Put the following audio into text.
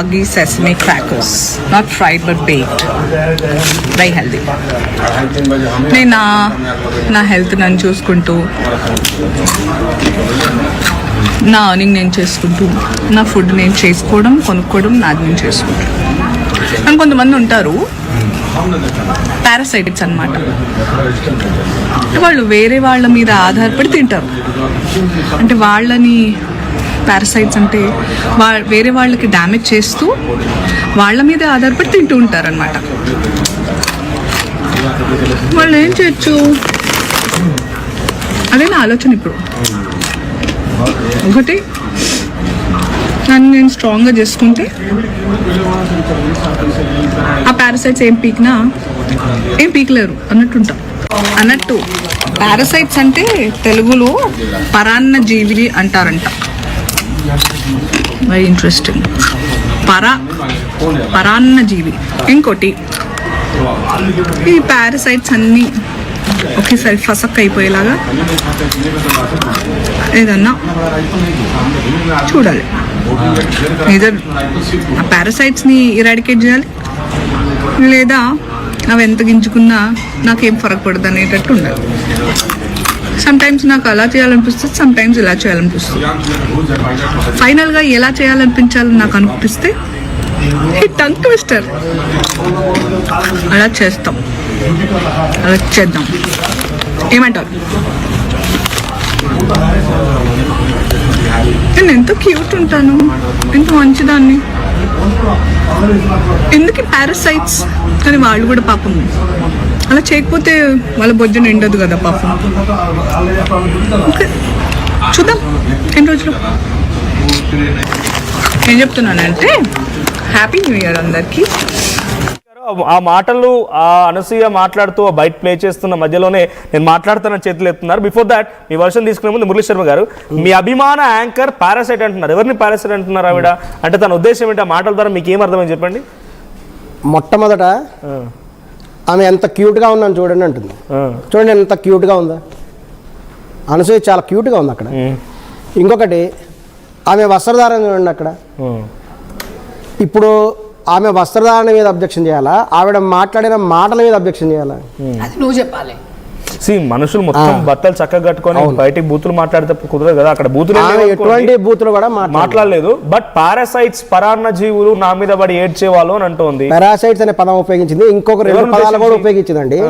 ragi sesame crackers, not fried but baked. Very healthy. నేను నా health నన్ను చూసుకుంటూ, నా అర్నింగ్ నేను చేసుకుంటూ, నా ఫుడ్ నేను చేసుకోవడం, కొనుక్కోవడం నాది నేను చేసుకుంటాను. కానీ కొంతమంది ఉంటారు పారాసైటిక్స్ అన్నమాట. వాళ్ళు వేరే వాళ్ళ మీద ఆధారపడి తింటారు. అంటే వాళ్ళని పారాసైట్స్ అంటే వేరే వాళ్ళకి డ్యామేజ్ చేస్తూ వాళ్ళ మీదే ఆధారపడి తింటూ ఉంటారనమాట. వాళ్ళు ఏం చేయొచ్చు? అదే నా ఆలోచన ఇప్పుడు. ఒకటి, నన్ను నేను స్ట్రాంగ్గా చేసుకుంటే ఆ పారాసైట్స్ ఏం పీకలేరు అన్నట్టు పారాసైట్స్ అంటే తెలుగులో పరాన్న జీవి అంటారంట. Very interesting. పరాన్న జీవి. ఇంకోటి, ఈ పారాసైట్స్ అన్నీ ఒకేసారి ఫసక్ అయిపోయేలాగా ఏదన్నా చూడాలి. ఇదర్ ఆ పారాసైట్స్ని ఇరాడికేట్ చేయాలి, లేదా అవి ఎంత గింజుకున్నా నాకేం ఫరక్ పడదు అనేటట్టు ఉండాలి. సమ్టైమ్స్ నాకు అలా చేయాలనిపిస్తుంది, సమ్టైమ్స్ ఇలా చేయాలనిపిస్తుంది. ఫైనల్గా ఎలా చేయాలనిపించాలని నాకు అనిపిస్తే ఈ టంగ్ ట్విస్టర్ అలా చేస్తాం, అలా చేద్దాం. ఏమంటారు? నేను ఎంతో క్యూట్ ఉంటాను, ఎంతో మంచిదాన్ని. ఎందుకు పారాసైట్స్? కానీ వాళ్ళు కూడా పాపం అలా చేయకపోతే వాళ్ళ భోజనం ఎండదు కదా పాపం. ఓకే, చూద్దాం ఎన్ని రోజులు. ఏం చెప్తున్నానంటే హ్యాపీ న్యూ ఇయర్ అందరికీ. ఆ మాటలు ఆ అనసూయ మాట్లాడుతూ బయట ప్లే చేస్తున్న మధ్యలోనే నేను మాట్లాడుతున్న చేతులు ఎత్తున్నారు. బిఫోర్ దాట్ మీ వర్షన్ తీసుకునే ముందు మురళీ శర్మ గారు, మీ అభిమాన యాంకర్ పారాసైట్ అంటున్నారు. ఎవరిని పారాసైట్ అంటున్నారు ఆవిడ? అంటే తన ఉద్దేశం ఏంటి? ఆ మాటల ద్వారా మీకు ఏం అర్థమని చెప్పండి. మొట్టమొదట ఆమె ఎంత క్యూట్గా ఉందని చూడండి అంటుంది. చూడండి ఎంత క్యూట్గా ఉందా. అనసూయ చాలా క్యూట్గా ఉంది అక్కడ. ఇంకొకటి, ఆమె వస్త్రధారణ చూడండి అక్కడ. ఇప్పుడు ఆమె వస్త్రధారణ మీద అబ్జెక్షన్ చేయాలా, ఆవిడ మాట్లాడిన మాటల మీద అబ్జెక్షన్ చేయాలా? అది నువ్వు చెప్పాలి. మనుషులు మొత్తం బట్టలు చక్కగా కట్టుకొని బయటికి బూతులు మాట్లాడితే కుదరదు కదా. అక్కడ బూతులు ఎటువంటి బూతులు కూడా మాట్లాడలేదు. బట్ పారాసైట్స్ పరాన్న జీవులు నా మీద పడి ఏడ్చేవాళ్ళు అని అంటుంది. పారాసైట్స్ అనే పదం ఉపయోగించింది, ఇంకొక రెండు పదాలు కూడా ఉపయోగించిందండి.